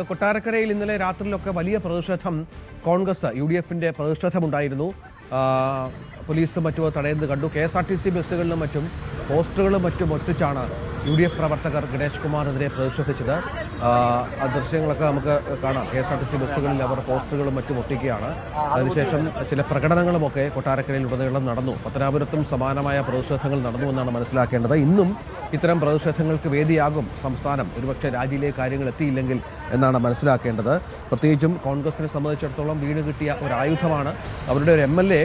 കൊട്ടാരക്കരയിൽ ഇന്നലെ രാത്രിയിലൊക്കെ വലിയ പ്രതിഷേധം കോൺഗ്രസ് UDFന്റെ പ്രതിഷേധമുണ്ടായിരുന്നു. പോലീസും മറ്റും തടയുന്നത് കണ്ടു. KSRTC ബസ്സുകളിലും മറ്റും പോസ്റ്ററുകളും മറ്റും ഒട്ടിച്ചാണ് UDF പ്രവർത്തകർ ഗണേഷ് കുമാറിനെതിരെ പ്രതിഷേധിച്ചത്. ആ ദൃശ്യങ്ങളൊക്കെ നമുക്ക് കാണാം. KSRTC ബസ്സുകളിൽ അവർ പോസ്റ്ററുകളും മറ്റും ഒട്ടിക്കുകയാണ്. അതിനുശേഷം ചില പ്രകടനങ്ങളുമൊക്കെ കൊട്ടാരക്കരയിൽ ഉടനീളം നടന്നു. പത്തനാപുരത്തും സമാനമായ പ്രതിഷേധങ്ങൾ നടന്നു എന്നാണ് മനസ്സിലാക്കേണ്ടത്. ഇന്നും ഇത്തരം പ്രതിഷേധങ്ങൾക്ക് വേദിയാകും സംസ്ഥാനം, ഒരുപക്ഷെ രാജ്യയിലെ കാര്യങ്ങൾ എത്തിയില്ലെങ്കിൽ എന്നാണ് മനസ്സിലാക്കേണ്ടത്. പ്രത്യേകിച്ചും കോൺഗ്രസിനെ സംബന്ധിച്ചിടത്തോളം വീണ് കിട്ടിയ ഒരു ആയുധമാണ് അവരുടെ ഒരു MLA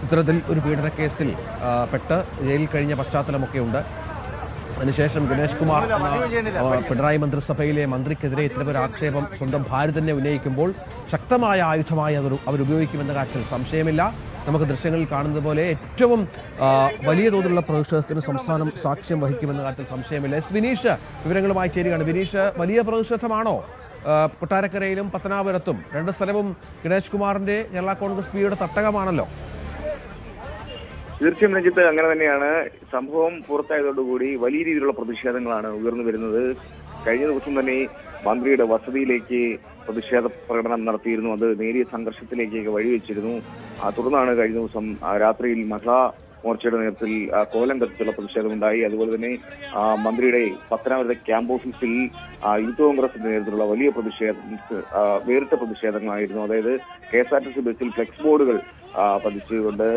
ഇത്തരത്തിൽ ഒരു പീഡനക്കേസിൽ പെട്ട് ജയിലിൽ കഴിഞ്ഞ പശ്ചാത്തലമൊക്കെ ഉണ്ട്. അതിനുശേഷം ഗണേഷ് കുമാർ എന്ന പിണറായി മന്ത്രിസഭയിലെ മന്ത്രിക്കെതിരെ ഇത്തരമൊരു ആക്ഷേപം സ്വന്തം ഭാര്യ തന്നെ ഉന്നയിക്കുമ്പോൾ ശക്തമായ ആയുധമായി അവരുപയോഗിക്കുമെന്ന കാര്യത്തിൽ സംശയമില്ല. നമുക്ക് ദൃശ്യങ്ങളിൽ കാണുന്നത് പോലെ ഏറ്റവും വലിയ തോതിലുള്ള പ്രതിഷേധത്തിന് സംസ്ഥാനം സാക്ഷ്യം വഹിക്കുമെന്ന കാര്യത്തിൽ സംശയമില്ല. വിനീഷ് വിവരങ്ങളുമായി ചേരുകയാണ്. വിനീഷ്, വലിയ പ്രതിഷേധമാണോ കൊട്ടാരക്കരയിലും പത്തനാപുരത്തും? രണ്ട് സ്ഥലവും ഗണേഷ് കുമാറിന്റെ കേരള കോൺഗ്രസ് പിയുടെ തട്ടകമാണല്ലോ. തീർച്ചയായും രഞ്ജിത്ത്, അങ്ങനെ തന്നെയാണ്. സംഭവം പുറത്തായതോടുകൂടി വലിയ രീതിയിലുള്ള പ്രതിഷേധങ്ങളാണ് ഉയർന്നു വരുന്നത്. കഴിഞ്ഞ ദിവസം തന്നെ മന്ത്രിയുടെ വസതിയിലേക്ക് പ്രതിഷേധ പ്രകടനം നടത്തിയിരുന്നു. അത് നേരിയ സംഘർഷത്തിലേക്കൊക്കെ വഴിവെച്ചിരുന്നു. തുടർന്നാണ് കഴിഞ്ഞ ദിവസം രാത്രിയിൽ മഹിളാ മോർച്ചയുടെ നേതൃത്വത്തിൽ കോലം കത്തിച്ചുള്ള പ്രതിഷേധമുണ്ടായി. അതുപോലെ തന്നെ മന്ത്രിയുടെ പത്തനാപുരത്തെ ക്യാമ്പ് ഓഫീസിൽ യൂത്ത് കോൺഗ്രസിന്റെ നേതൃത്വത്തിലുള്ള വലിയ വേറിട്ട പ്രതിഷേധങ്ങളായിരുന്നു. അതായത് KSRTC ബസ്സിൽ ഫ്ലെക്സ് ബോർഡുകൾ പതിച്ചുകൊണ്ട്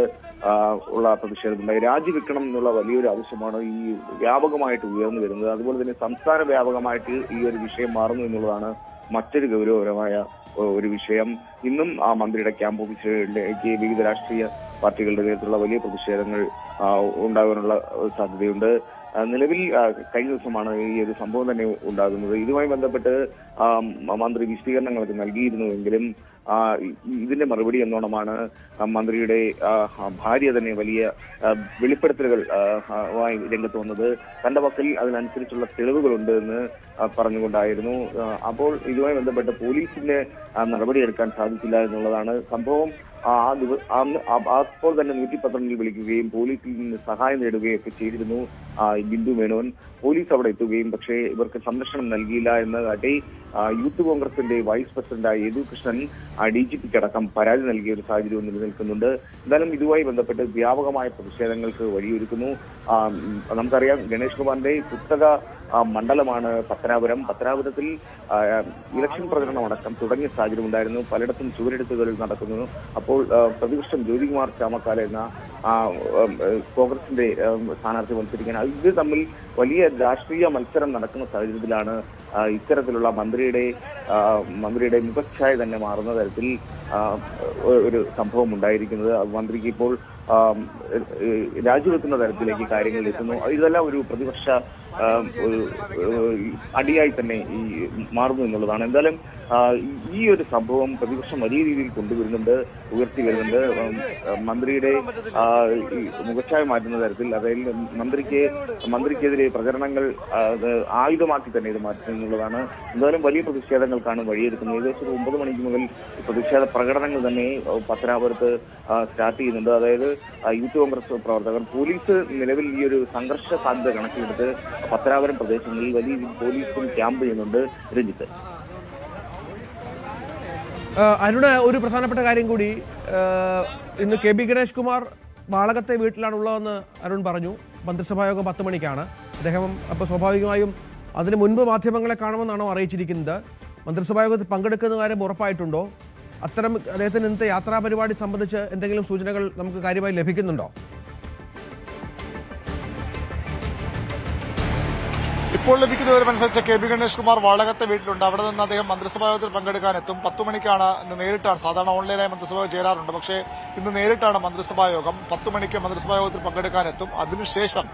ഉള്ള പ്രതിഷേധമുണ്ടായി. രാജിവെക്കണം എന്നുള്ള വലിയൊരു ആവശ്യമാണ് ഈ വ്യാപകമായിട്ട് ഉയർന്നു വരുന്നത്. അതുപോലെ തന്നെ സംസ്ഥാന വ്യാപകമായിട്ട് ഈ ഒരു വിഷയം മാറുന്നു എന്നുള്ളതാണ് മറ്റൊരു ഗൗരവപരമായ ഒരു വിഷയം. ഇന്നും ആ മന്ത്രിയുടെ ക്യാമ്പ് ഓഫീസിലേക്ക് വിവിധ രാഷ്ട്രീയ പാർട്ടികളുടെ നേതൃത്വത്തിലുള്ള വലിയ പ്രതിഷേധങ്ങൾ ഉണ്ടാകാനുള്ള സാധ്യതയുണ്ട്. നിലവിൽ കഴിഞ്ഞ ദിവസമാണ് ഈ ഒരു സംഭവം തന്നെ ഉണ്ടാകുന്നത്. ഇതുമായി ബന്ധപ്പെട്ട് മന്ത്രി വിശദീകരണങ്ങളൊക്കെ നൽകിയിരുന്നുവെങ്കിലും ഇതിന്റെ മറുപടി എന്നോണമാണ് മന്ത്രിയുടെ ഭാര്യ തന്നെ വലിയ വെളിപ്പെടുത്തലുകൾ രംഗത്ത് വന്നത്. തന്റെ പക്കൽ അതിനനുസരിച്ചുള്ള തെളിവുകളുണ്ട് എന്ന് പറഞ്ഞുകൊണ്ടായിരുന്നു. അപ്പോൾ ഇതുമായി ബന്ധപ്പെട്ട് പോലീസിന് നടപടിയെടുക്കാൻ സാധിച്ചില്ല എന്നുള്ളതാണ് സംഭവം. അപ്പോൾ തന്നെ 112 വിളിക്കുകയും പോലീസിൽ നിന്ന് സഹായം നേടുകയും ഒക്കെ ചെയ്തിരുന്നു ബിന്ദു മേനോൻ. പോലീസ് അവിടെ എത്തുകയും പക്ഷേ ഇവർക്ക് സംരക്ഷണം നൽകിയില്ല എന്ന് കാട്ടി യൂത്ത് കോൺഗ്രസിന്റെ വൈസ് പ്രസിഡന്റായ യദു കൃഷ്ണൻ DGPക്ക് അടക്കം പരാതി നൽകിയ ഒരു സാഹചര്യം നിലനിൽക്കുന്നുണ്ട്. എന്തായാലും ഇതുമായി ബന്ധപ്പെട്ട് വ്യാപകമായ പ്രതിഷേധങ്ങൾക്ക് വഴിയൊരുക്കുന്നു. നമുക്കറിയാം, ഗണേഷ് കുമാറിന്റെ പുസ്തക മണ്ഡലമാണ് പത്തനാപുരം. പത്തനാപുരത്തിൽ ഇലക്ഷൻ പ്രചരണം അടക്കം തുടങ്ങിയ സാഹചര്യം ഉണ്ടായിരുന്നു. പലയിടത്തും ചുവരെടുത്തുകൾ നടക്കുന്നു. അപ്പോൾ പ്രതിപക്ഷം ജ്യോതികുമാർ ചാമക്കാല എന്ന കോൺഗ്രസിന്റെ സ്ഥാനാർത്ഥി മത്സരിക്കാൻ ഇത് തമ്മിൽ വലിയ രാഷ്ട്രീയ മത്സരം നടക്കുന്ന സാഹചര്യത്തിലാണ് ഇത്തരത്തിലുള്ള മന്ത്രിയുടെ മുഖച്ഛായ തന്നെ മാറുന്ന തരത്തിൽ ഒരു സംഭവം ഉണ്ടായിരിക്കുന്നത്. മന്ത്രിക്ക് ഇപ്പോൾ രാജിവെക്കുന്ന തരത്തിലേക്ക് കാര്യങ്ങൾ എത്തുന്നു. ഇതെല്ലാം ഒരു പ്രതിപക്ഷ ഒരു അടിയായി തന്നെ ഈ മാറുന്നു എന്നുള്ളതാണ്. എന്തായാലും ഈ ഒരു സംഭവം പ്രതിപക്ഷം വലിയ രീതിയിൽ ഉയർത്തി വരുന്നുണ്ട്. മന്ത്രിയുടെ മുഖച്ഛായ മാറ്റുന്ന തരത്തിൽ, അതായത് മന്ത്രിക്കെതിരെ പ്രചരണങ്ങൾ ആയുധമാക്കി തന്നെ ഇത് മാറ്റുന്നു എന്നുള്ളതാണ്. എന്തായാലും വലിയ പ്രതിഷേധങ്ങൾക്കാണ് വഴിയൊരുക്കുന്നത്. ഏകദേശം 9 മണിക്ക് മുതൽ പ്രതിഷേധ പ്രകടനങ്ങൾ തന്നെ പത്തനാപുരത്ത് സ്റ്റാർട്ട് ചെയ്യുന്നുണ്ട്. അതായത് യൂത്ത് കോൺഗ്രസ് പ്രവർത്തകർ, പോലീസ് നിലവിൽ ഈ ഒരു സംഘർഷ സാധ്യത കണക്കിലെടുത്ത് പത്തനാപുരം പ്രദേശങ്ങളിൽ വലിയ പോലീസും ക്യാമ്പ് ചെയ്യുന്നുണ്ട്. രഞ്ജിത്ത്, അരുണ്, ഒരു പ്രധാനപ്പെട്ട കാര്യം കൂടി, ഇന്ന് KB ഗണേഷ് കുമാർ വാളകത്തെ വീട്ടിലാണുള്ളതെന്ന് അരുൺ പറഞ്ഞു. മന്ത്രിസഭായോഗം 10 മണിക്കാണ്. അദ്ദേഹം അപ്പോൾ സ്വാഭാവികമായും അതിന് മുൻപ് മാധ്യമങ്ങളെ കാണുമെന്നാണോ അറിയിച്ചിരിക്കുന്നത്? മന്ത്രിസഭായോഗത്തിൽ പങ്കെടുക്കുന്ന കാര്യം ഉറപ്പായിട്ടുണ്ടോ? അത്തരം അദ്ദേഹത്തിന് ഇന്നത്തെ യാത്രാ പരിപാടി സംബന്ധിച്ച് എന്തെങ്കിലും സൂചനകൾ നമുക്ക് കാര്യമായി ലഭിക്കുന്നുണ്ടോ? ഇപ്പോൾ ലഭിക്കുന്ന വിവരമനുസരിച്ച് KB ഗണേഷ് കുമാർ വാളകത്തെ വീട്ടിലുണ്ട്. അവിടെ നിന്ന് അദ്ദേഹം മന്ത്രിസഭാ യോഗത്തിൽ പങ്കെടുക്കാനെത്തും. 10 മണിക്കാണ് ഇന്ന് നേരിട്ടാണ്. സാധാരണ ഓൺലൈനായി മന്ത്രിസഭ ചേരാറുണ്ട്, പക്ഷേ ഇന്ന് നേരിട്ടാണ് മന്ത്രിസഭാ യോഗം. 10 മണിക്ക് മന്ത്രിസഭാ യോഗത്തിൽ പങ്കെടുക്കാനെത്തും. അതിനുശേഷം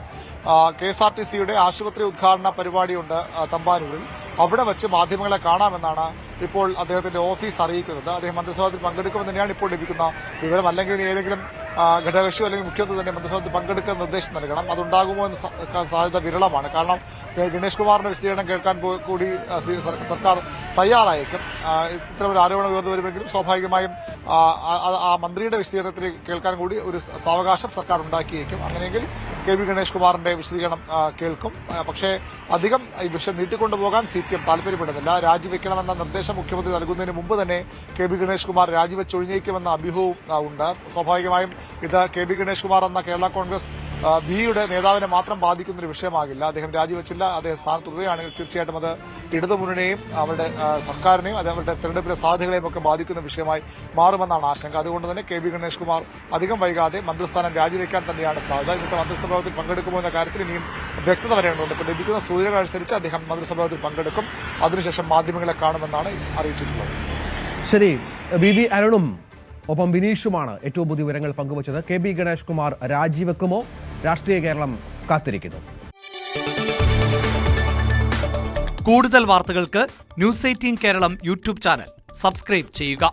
KSRTCയുടെ ആശുപത്രി ഉദ്ഘാടന പരിപാടിയുണ്ട് തമ്പാനൂരിൽ. അവിടെ വെച്ച് മാധ്യമങ്ങളെ കാണാമെന്നാണ് ഇപ്പോൾ അദ്ദേഹത്തിന്റെ ഓഫീസ് അറിയിക്കുന്നത്. അദ്ദേഹം മന്ത്രിസഭാത്തിൽ പങ്കെടുക്കുമെന്ന് തന്നെയാണ് ഇപ്പോൾ ലഭിക്കുന്ന വിവരം. അല്ലെങ്കിൽ ഏതെങ്കിലും ഘടകകക്ഷിയോ അല്ലെങ്കിൽ മുഖ്യമന്ത്രി തന്നെ മന്ത്രിസഭാത്തിൽ പങ്കെടുക്കാൻ നിർദ്ദേശം നൽകണം. അതുണ്ടാകുമോ എന്ന സാധ്യത വിരളമാണ്. കാരണം ഗണേഷ് കുമാറിന്റെ വിശദീകരണം കേൾക്കാൻ കൂടി സർക്കാർ തയ്യാറായേക്കും. ഇത്തരമൊരു ആരോപണം ഉയർന്നു വരുമെങ്കിലും സ്വാഭാവികമായും ആ മന്ത്രിയുടെ വിശദീകരണത്തിൽ കേൾക്കാൻ കൂടി ഒരു സാവകാശം സർക്കാർ ഉണ്ടാക്കിയേക്കും. അങ്ങനെയെങ്കിൽ കെ വി ഗണേഷ് കുമാറിന്റെ വിശദീകരണം കേൾക്കും. പക്ഷേ അധികം ഈ വിഷയം നീട്ടിക്കൊണ്ടുപോകാൻ CPM താല്പര്യപ്പെടുന്നില്ല. രാജിവെക്കണമെന്ന നിർദ്ദേശം മുഖ്യമന്ത്രി നൽകുന്നതിന് മുമ്പ് തന്നെ കെ വി ഗണേഷ് കുമാർ രാജിവെച്ചൊഴിഞ്ഞേക്കുമെന്ന അഭ്യൂഹവും ഉണ്ട്. സ്വാഭാവികമായും ഇത് കെ വി ഗണേഷ് കുമാർ എന്ന കേരള കോൺഗ്രസ് ബിയുടെ നേതാവിനെ മാത്രം ബാധിക്കുന്നൊരു വിഷയമാകില്ല. അദ്ദേഹം രാജിവെച്ചില്ല, അദ്ദേഹം സ്ഥാനത്ത് തുടരുകയാണെങ്കിൽ തീർച്ചയായിട്ടും അത് ഇടതുമുന്നണിയെയും അവരുടെ സർക്കാരിനെയും അവരുടെ തെരഞ്ഞെടുപ്പിലെ സാധ്യതകളെയും ഒക്കെ ബാധിക്കുന്ന വിഷയമായി മാറുമെന്നാണ് ആശങ്ക. അതുകൊണ്ട് തന്നെ കെ വി ഗണേഷ് കുമാർ അധികം വൈകാതെ മന്ത്രിസ്ഥാനം രാജിവെക്കാൻ തന്നെയാണ് സാധ്യത. ഇന്നത്തെ മന്ത്രിസഭായോഗത്തിൽ പങ്കെടുക്കുമോ എന്ന കാര്യത്തിൽ ഇനിയും വ്യക്തത വരേണ്ടതുണ്ട്. ഇപ്പോൾ ലഭിക്കുന്ന സൂചനകൾ അനുസരിച്ച് അദ്ദേഹം മന്ത്രിസഭായോഗത്തിൽ പങ്കെടുക്കും. അതിനുശേഷം മാധ്യമങ്ങളെ കാണുമെന്നാണ് അറിയിച്ചിട്ടുള്ളത്. ശരി, VV അരുണും ഒപ്പം വിനീഷുമാണ് ഏറ്റവും പുതിയ വിവരങ്ങൾ പങ്കുവച്ചത്. കെ ബി ഗണേഷ് കുമാർ രാജിവെക്കുമോ? രാഷ്ട്രീയ കേരളം കാത്തിരിക്കുന്നു. കൂടുതൽ വാർത്തകൾക്ക് News 18 Keralam YouTube channel subscribe ചെയ്യുക.